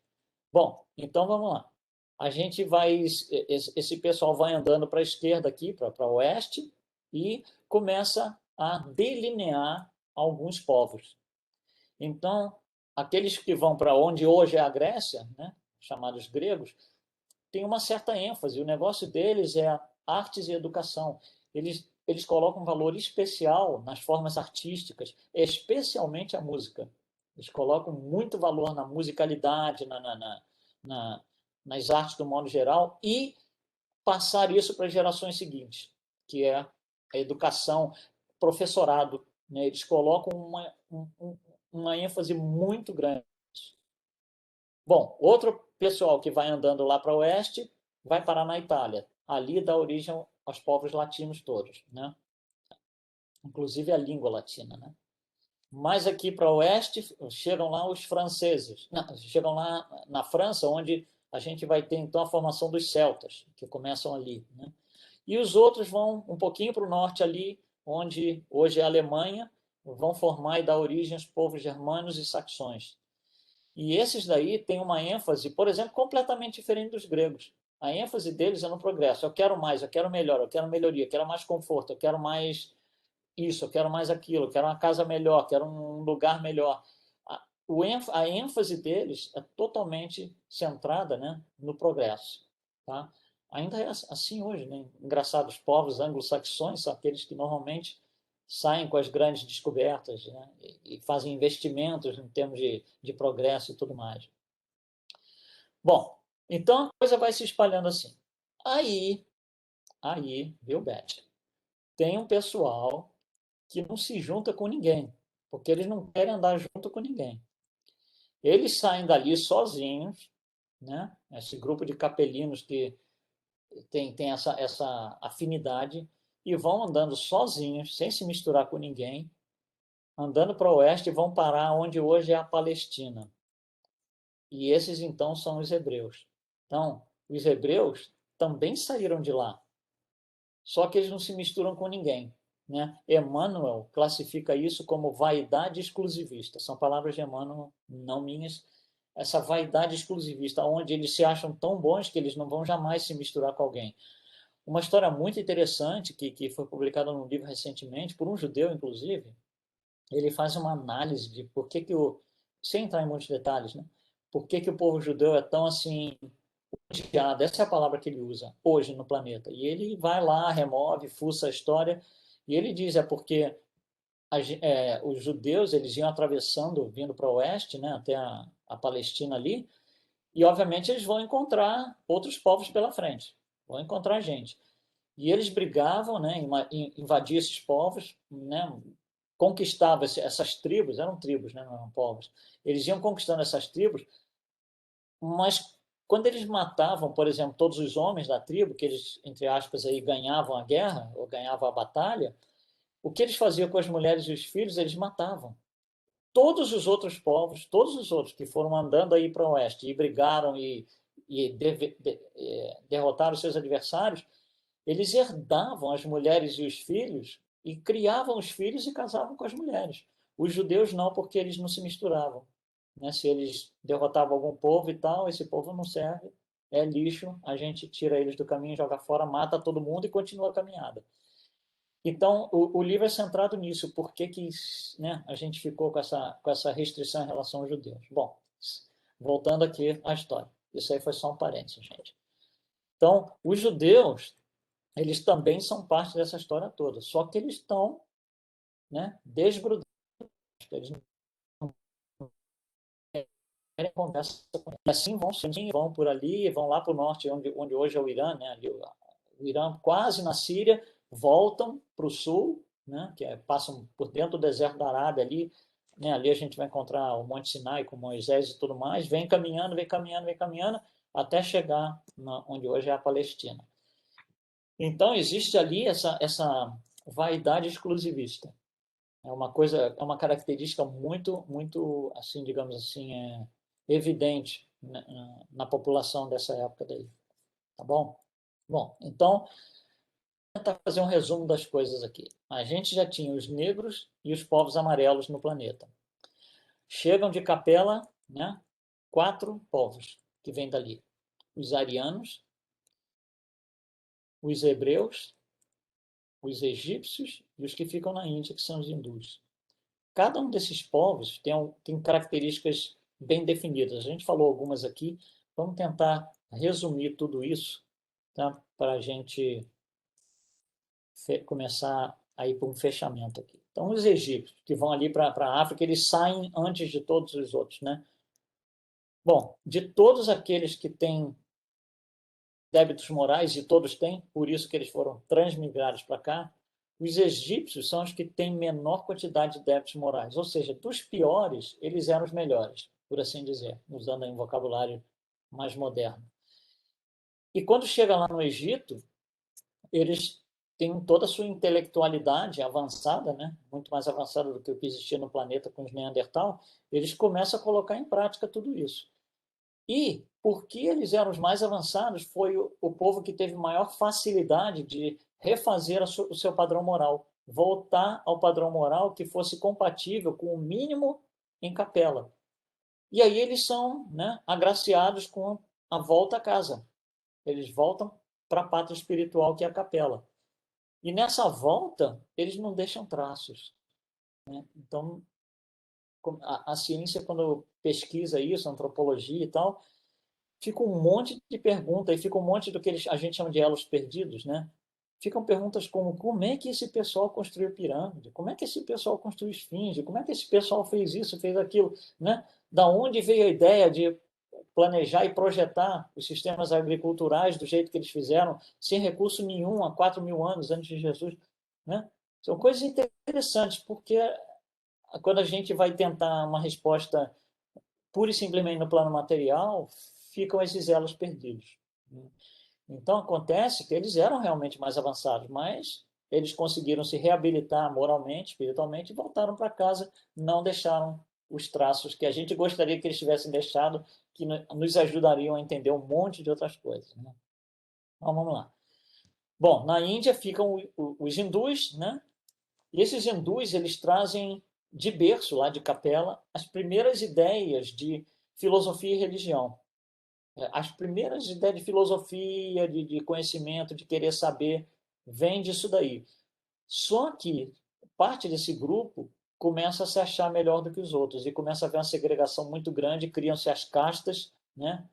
Bom, então vamos lá. A gente vai, esse pessoal vai andando para a esquerda aqui, para o oeste, e começa a delinear alguns povos. Então, aqueles que vão para onde hoje é a Grécia, né, chamados gregos, tem uma certa ênfase. O negócio deles é artes e educação. Eles colocam um valor especial nas formas artísticas, especialmente a música. Eles colocam muito valor na musicalidade, na, nas artes do modo geral, e passar isso para as gerações seguintes, que é a educação, professorado. Né? Eles colocam uma ênfase muito grande. Bom, outro pessoal que vai andando lá para o oeste vai parar na Itália. Ali dá origem aos povos latinos todos, né? Inclusive a língua latina, né? Mais aqui para o oeste chegam lá os franceses. Não, chegam lá na França, onde a gente vai ter então a formação dos celtas, que começam ali, né? E os outros vão um pouquinho para o norte ali, onde hoje é a Alemanha, vão formar e dar origem aos povos germanos e saxões. E esses daí têm uma ênfase, por exemplo, completamente diferente dos gregos. A ênfase deles é no progresso. Eu quero mais, eu quero melhor, eu quero melhoria, eu quero mais conforto, eu quero mais isso, eu quero mais aquilo, eu quero uma casa melhor, eu quero um lugar melhor. A ênfase deles é totalmente centrada, né, no progresso. Tá? Ainda é assim hoje. Né? Engraçado, os povos anglo-saxões são aqueles que normalmente saem com as grandes descobertas, né? E fazem investimentos em termos de progresso e tudo mais. Bom, então a coisa vai se espalhando assim. Aí, viu, Beth? Tem um pessoal que não se junta com ninguém, porque eles não querem andar junto com ninguém. Eles saem dali sozinhos, né? Esse grupo de capelinos que tem essa afinidade e vão andando sozinhos, sem se misturar com ninguém, andando para o oeste e vão parar onde hoje é a Palestina. E esses então são os hebreus. Então, os hebreus também saíram de lá, só que eles não se misturam com ninguém. Né? Emmanuel classifica isso como vaidade exclusivista. São palavras de Emmanuel, não minhas. Essa vaidade exclusivista, onde eles se acham tão bons que eles não vão jamais se misturar com alguém. Uma história muito interessante que foi publicada num livro recentemente, por um judeu, inclusive. Ele faz uma análise de por que sem entrar em muitos detalhes, né? Por que o povo judeu é tão assim odiado? Essa é a palavra que ele usa hoje no planeta. E ele vai lá, remove, fuça a história, e ele diz é porque os judeus eles iam atravessando, vindo para o oeste, né, até a Palestina ali, e obviamente eles vão encontrar outros povos pela frente, vão encontrar gente. E eles brigavam, né, invadiam esses povos, né, conquistavam essas tribos, eram tribos, né, não eram povos. Eles iam conquistando essas tribos, mas quando eles matavam, por exemplo, todos os homens da tribo, que eles, entre aspas, aí, ganhavam a guerra ou ganhavam a batalha, o que eles faziam com as mulheres e os filhos, eles matavam. Todos os outros povos, todos os outros que foram andando aí para o oeste e brigaram derrotaram seus adversários, eles herdavam as mulheres e os filhos e criavam os filhos e casavam com as mulheres. Os judeus não, porque eles não se misturavam. Né? Se eles derrotavam algum povo e tal, esse povo não serve, é lixo, a gente tira eles do caminho, joga fora, mata todo mundo e continua a caminhada. Então, o livro é centrado nisso. Por que, né, a gente ficou com essa restrição em relação aos judeus? Bom, voltando aqui à história. Isso aí foi só um parênteses, gente. Então, os judeus, eles também são parte dessa história toda, só que eles estão, né, desgrudados. Eles conversa com ele. E assim vão por ali, vão lá para o norte, onde hoje é o Irã, né? Ali, o Irã quase na Síria, voltam para o sul, né? Passam por dentro do deserto da Arábia ali, né? Ali a gente vai encontrar o Monte Sinai com Moisés e tudo mais, vem caminhando, até chegar onde hoje é a Palestina. Então existe ali essa vaidade exclusivista. É uma característica muito, assim, digamos assim, evidente na população dessa época daí, tá bom? Bom, então, vou tentar fazer um resumo das coisas aqui. A gente já tinha os negros e os povos amarelos no planeta. Chegam de Capela, né, 4 povos que vêm dali: os arianos, os hebreus, os egípcios e os que ficam na Índia, que são os hindus. Cada um desses povos tem características bem definidas. A gente falou algumas aqui. Vamos tentar resumir tudo isso, tá? Para a gente começar a ir para um fechamento aqui. Então, os egípcios que vão ali para a África, eles saem antes de todos os outros, né? Bom, de todos aqueles que têm débitos morais, e todos têm, por isso que eles foram transmigrados para cá, os egípcios são os que têm menor quantidade de débitos morais, ou seja, dos piores, eles eram os melhores, por assim dizer, usando um vocabulário mais moderno. E quando chega lá no Egito, eles têm toda a sua intelectualidade avançada, né? Muito mais avançada do que o que existia no planeta com os Neandertal, eles começam a colocar em prática tudo isso. E, porque eles eram os mais avançados, foi o povo que teve maior facilidade de refazer o seu padrão moral, voltar ao padrão moral que fosse compatível com o mínimo em Capela. E aí eles são, né, agraciados com a volta a casa. Eles voltam para a pátria espiritual, que é a Capela. E nessa volta, eles não deixam traços, né? Então, a ciência, quando pesquisa isso, antropologia e tal, fica um monte de perguntas, e fica um monte do que a gente chama de elos perdidos, né? Ficam perguntas como é que esse pessoal construiu pirâmide? Como é que esse pessoal construiu esfinge? Como é que esse pessoal fez isso, fez aquilo, né? Da onde veio a ideia de planejar e projetar os sistemas agriculturais do jeito que eles fizeram, sem recurso nenhum, há 4.000 anos antes de Jesus, né? São coisas interessantes, porque quando a gente vai tentar uma resposta pura e simplesmente no plano material, ficam esses elos perdidos. Então, acontece que eles eram realmente mais avançados, mas eles conseguiram se reabilitar moralmente, espiritualmente, e voltaram para casa, não deixaram os traços que a gente gostaria que eles tivessem deixado, que nos ajudariam a entender um monte de outras coisas. Né? Então, vamos lá. Bom, na Índia ficam os hindus, né? E esses hindus, eles trazem de berço, lá de Capela, as primeiras ideias de filosofia e religião. As primeiras ideias de filosofia, de conhecimento, de querer saber, vem disso daí. Só que parte desse grupo começa a se achar melhor do que os outros e começa a haver uma segregação muito grande, criam-se as castas, né?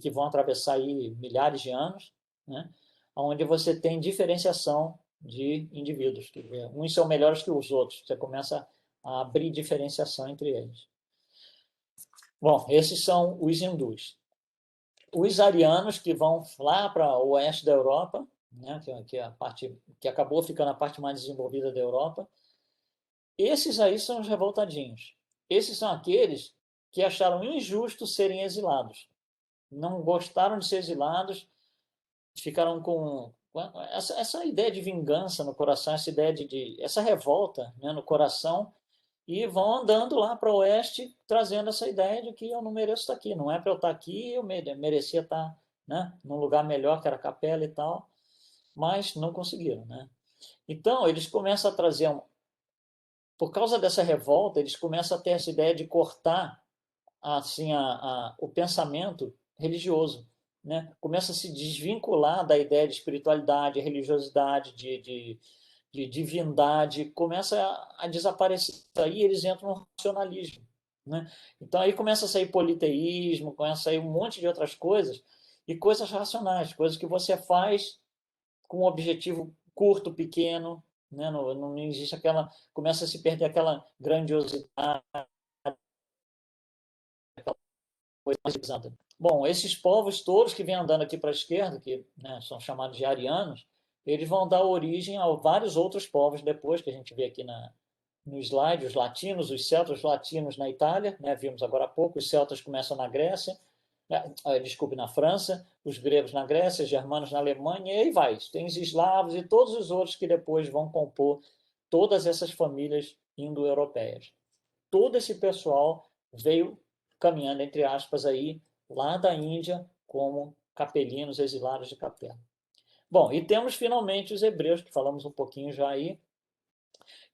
Que vão atravessar aí milhares de anos, né? Onde você tem diferenciação de indivíduos. Uns são melhores que os outros. Você começa a abrir diferenciação entre eles. Bom, esses são os hindus. Os arianos, que vão lá para o oeste da Europa, né, que é a parte que acabou ficando a parte mais desenvolvida da Europa, esses aí são os revoltadinhos. Esses são aqueles que acharam injusto serem exilados. Não gostaram de ser exilados, ficaram com essa ideia de vingança no coração, essa ideia essa revolta, né, no coração, e vão andando lá para o oeste, trazendo essa ideia de que eu não mereço estar aqui, não é para eu estar aqui, eu merecia estar, né, num lugar melhor, que era a Capela e tal, mas não conseguiram. Né? Então, eles começam a trazer, por causa dessa revolta, eles começam a ter essa ideia de cortar assim, o pensamento religioso. Né? Começa a se desvincular da ideia de espiritualidade, religiosidade, de divindade, começa a desaparecer. Aí eles entram no racionalismo. Né? Então aí começa a sair politeísmo, começa a sair um monte de outras coisas, e coisas racionais, coisas que você faz com um objetivo curto, pequeno, né? Não existe aquela, começa a se perder aquela grandiosidade, mais pesada. Bom, esses povos todos que vêm andando aqui para a esquerda, que, né, são chamados de arianos, eles vão dar origem a vários outros povos depois, que a gente vê aqui no slide, os latinos, os celtas latinos na Itália, né, vimos agora há pouco, os celtas começam na Grécia, desculpe, na França, os gregos na Grécia, os germanos na Alemanha, e aí vai. Tem os eslavos e todos os outros que depois vão compor todas essas famílias indo-europeias. Todo esse pessoal veio caminhando, entre aspas, aí, lá da Índia, como capelinos exilados de capela. Bom, e temos finalmente os hebreus, que falamos um pouquinho já aí,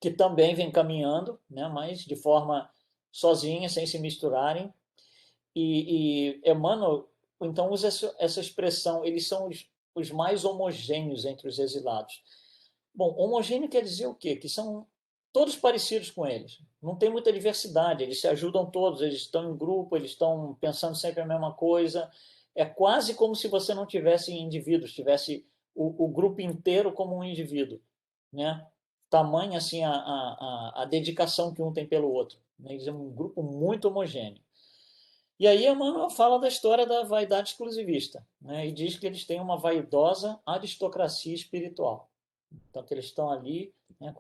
que também vêm caminhando, né, mas de forma sozinha, sem se misturarem. E Emmanuel, então, usa essa expressão, eles são os mais homogêneos entre os exilados. Bom, homogêneo quer dizer o quê? Que são todos parecidos com eles. Não tem muita diversidade, eles se ajudam todos, eles estão em grupo, eles estão pensando sempre a mesma coisa. É quase como se você não tivesse indivíduos, tivesse o grupo inteiro como um indivíduo, né? Tamanha assim a dedicação que um tem pelo outro. Né? Eles é um grupo muito homogêneo. E aí Emmanuel fala da história da vaidade exclusivista, né? E diz que eles têm uma vaidosa aristocracia espiritual. Então, que eles estão ali, né,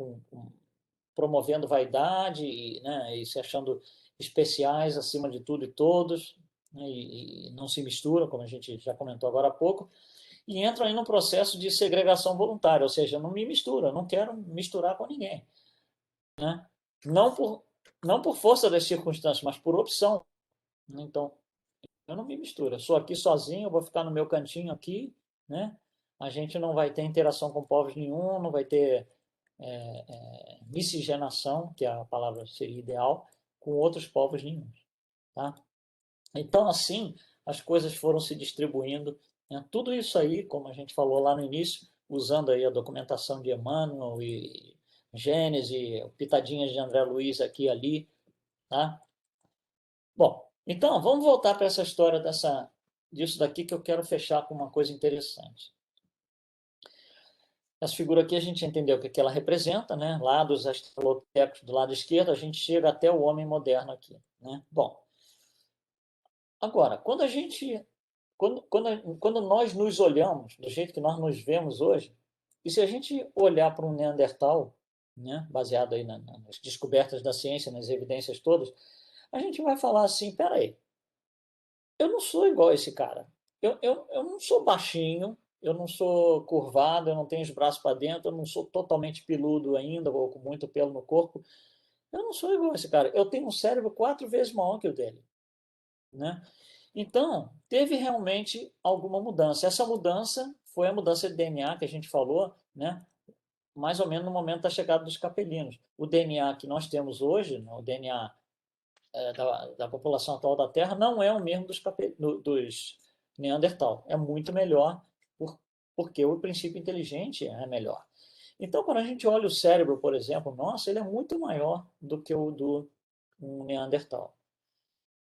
promovendo vaidade e, né, e se achando especiais acima de tudo e todos, né, e não se misturam, como a gente já comentou agora há pouco, e entram aí num processo de segregação voluntária, ou seja, não me misturo, eu não quero misturar com ninguém. Né? Não, por, não por força das circunstâncias, mas por opção. Então, eu não me misturo, eu sou aqui sozinho, eu vou ficar no meu cantinho aqui, né? A gente não vai ter interação com povos nenhum, não vai ter miscigenação, que a palavra seria ideal, com outros povos nenhum. Tá? Então, assim, as coisas foram se distribuindo. Né? Tudo isso aí, como a gente falou lá no início, usando aí a documentação de Emmanuel e Gênese, pitadinhas de André Luiz aqui e ali. Tá? Bom, então, vamos voltar para essa história disso daqui que eu quero fechar com uma coisa interessante. Essa figura aqui a gente entendeu o que ela representa, né? Lá dos australopitecos do lado esquerdo, a gente chega até o homem moderno aqui, né? Bom, agora, quando nós nos olhamos do jeito que nós nos vemos hoje, e se a gente olhar para um Neandertal, né, baseado aí nas descobertas da ciência, nas evidências todas, a gente vai falar assim, peraí, eu não sou igual a esse cara. Eu não sou baixinho, eu não sou curvado, eu não tenho os braços para dentro, eu não sou totalmente peludo ainda, ou com muito pelo no corpo. Eu não sou igual a esse cara. Eu tenho um cérebro 4 vezes maior que o dele. Né? Então, teve realmente alguma mudança. Essa mudança foi a mudança de DNA que a gente falou, né? Mais ou menos no momento da chegada dos capelinos. O DNA que nós temos hoje, né? O DNA da população atual da Terra não é o mesmo dos Neandertal. É muito melhor, porque o princípio inteligente é melhor. Então, quando a gente olha o cérebro, por exemplo, nossa, ele é muito maior do que o do Neandertal.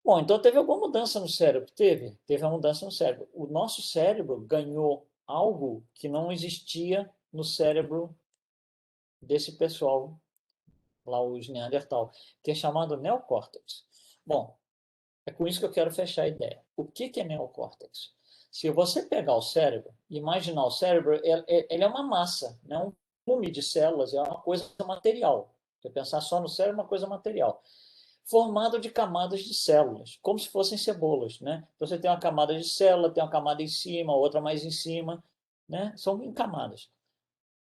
Bom, então teve alguma mudança no cérebro? Teve uma mudança no cérebro. O nosso cérebro ganhou algo que não existia no cérebro desse pessoal, lá os Neandertal, que é chamado neocórtex. Bom, é com isso que eu quero fechar a ideia. O que é neocórtex? Se você pegar o cérebro, imaginar o cérebro, ele é uma massa, né? Um volume de células, é uma coisa material. Se pensar só no cérebro, é uma coisa material. Formado de camadas de células, como se fossem cebolas. Né? Então, você tem uma camada de célula, tem uma camada em cima, outra mais em cima. Né? São em camadas.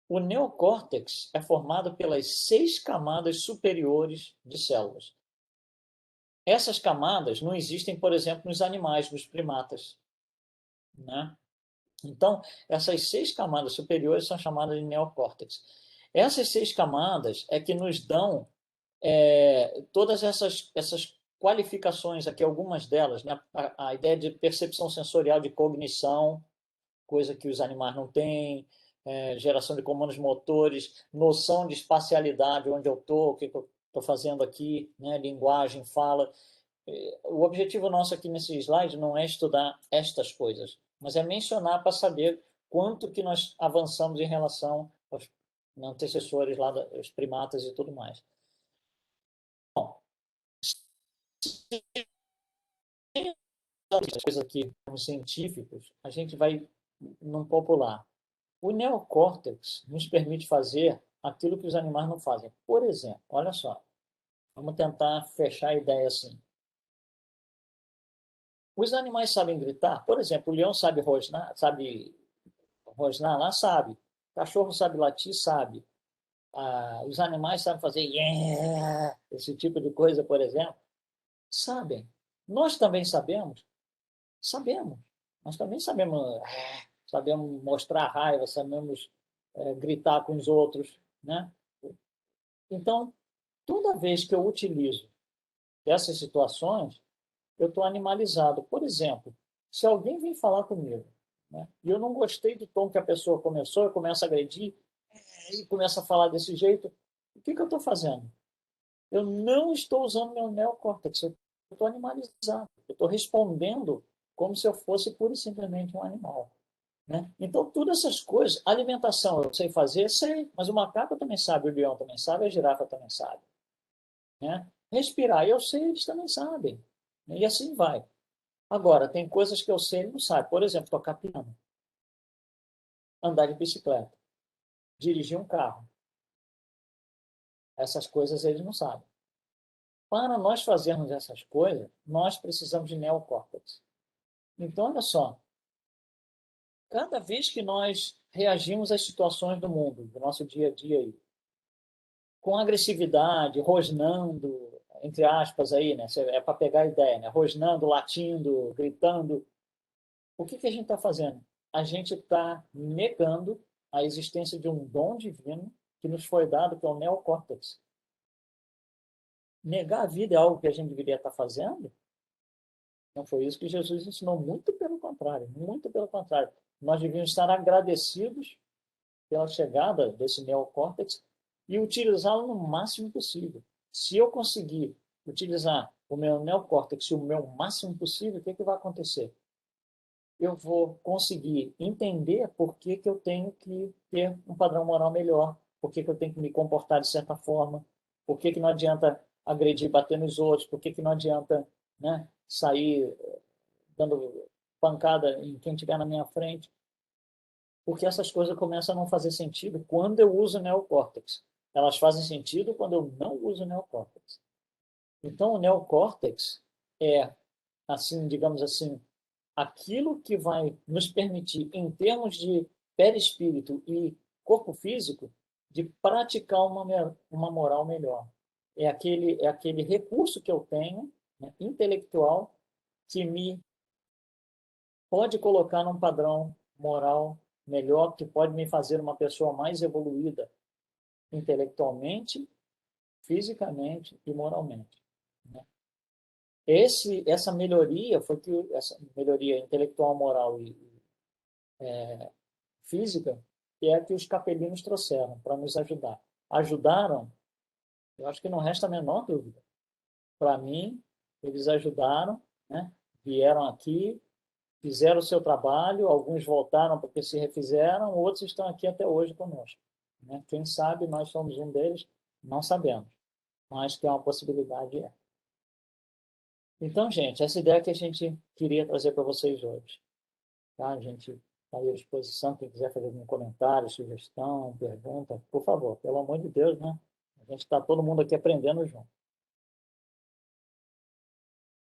O neocórtex é formado pelas 6 camadas superiores de células. Essas camadas não existem, por exemplo, nos animais, nos primatas. Né? Então, essas 6 camadas superiores são chamadas de neocórtex. Essas 6 camadas é que nos dão todas essas qualificações aqui, algumas delas, né? A ideia de percepção sensorial de cognição, coisa que os animais não têm, geração de comandos motores, noção de espacialidade, onde eu estou, o que eu estou fazendo aqui, né? Linguagem, fala. O objetivo nosso aqui nesse slide não é estudar estas coisas, mas é mencionar para saber quanto que nós avançamos em relação aos antecessores lá, os primatas e tudo mais. as coisas aqui, como científicos, a gente vai num popular. O neocórtex nos permite fazer aquilo que os animais não fazem. Por exemplo, olha só, vamos tentar fechar a ideia assim. Os animais sabem gritar? Por exemplo, o leão sabe rosnar lá, sabe. O cachorro sabe latir, sabe. Os animais sabem fazer yeah, esse tipo de coisa, por exemplo. Sabem. Nós também sabemos? Sabemos. Nós também sabemos mostrar raiva, sabemos gritar com os outros, né? Então, toda vez que eu utilizo essas situações, eu estou animalizado. Por exemplo, se alguém vem falar comigo, né, e eu não gostei do tom que a pessoa começou, eu começo a agredir, e começa a falar desse jeito, o que eu estou fazendo? Eu não estou usando meu neocórtex, eu estou animalizado, eu estou respondendo como se eu fosse pura e simplesmente um animal. Né? Então, todas essas coisas, alimentação eu sei fazer, sei, mas o macaco também sabe, o leão também sabe, a girafa também sabe. Né? Respirar, eu sei, eles também sabem. E assim vai. Agora, tem coisas que eu sei e ele não sabe. Por exemplo, tocar piano, andar de bicicleta, dirigir um carro. Essas coisas eles não sabem. Para nós fazermos essas coisas, nós precisamos de neocórtex. Então, olha só, cada vez que nós reagimos às situações do mundo, do nosso dia a dia aí, com agressividade, rosnando, entre aspas aí, né? É para pegar a ideia, né? Rosnando, latindo, gritando. O que a gente está fazendo? A gente está negando a existência de um dom divino que nos foi dado, que é o neocórtex. Negar a vida é algo que a gente deveria estar fazendo? Não foi isso que Jesus ensinou, muito pelo contrário, muito pelo contrário. Nós devíamos estar agradecidos pela chegada desse neocórtex e utilizá-lo no máximo possível. Se eu conseguir utilizar o meu neocórtex o meu máximo possível, o que vai acontecer? Eu vou conseguir entender por que eu tenho que ter um padrão moral melhor, por que eu tenho que me comportar de certa forma, por que não adianta agredir, bater nos outros, por que não adianta, né, sair dando pancada em quem estiver na minha frente, porque essas coisas começam a não fazer sentido quando eu uso o neocórtex. Elas fazem sentido quando eu não uso o neocórtex. Então, o neocórtex é, assim, digamos assim, aquilo que vai nos permitir, em termos de perispírito e corpo físico, de praticar uma moral melhor. É aquele recurso que eu tenho, né, intelectual, que me pode colocar num padrão moral melhor, que pode me fazer uma pessoa mais evoluída intelectualmente, fisicamente e moralmente. Né? Essa melhoria foi que essa melhoria intelectual, moral e física é a que os capelinos trouxeram para nos ajudar. Ajudaram, eu acho que não resta a menor dúvida. Para mim, eles ajudaram, né? Vieram aqui, fizeram o seu trabalho, alguns voltaram porque se refizeram, outros estão aqui até hoje conosco. Né? Quem sabe nós somos um deles, não sabemos, mas que é uma possibilidade. É. Então, gente, essa ideia que a gente queria trazer para vocês hoje. Tá? A gente está aí à disposição, quem quiser fazer algum comentário, sugestão, pergunta, por favor, pelo amor de Deus, né? A gente está todo mundo aqui aprendendo junto.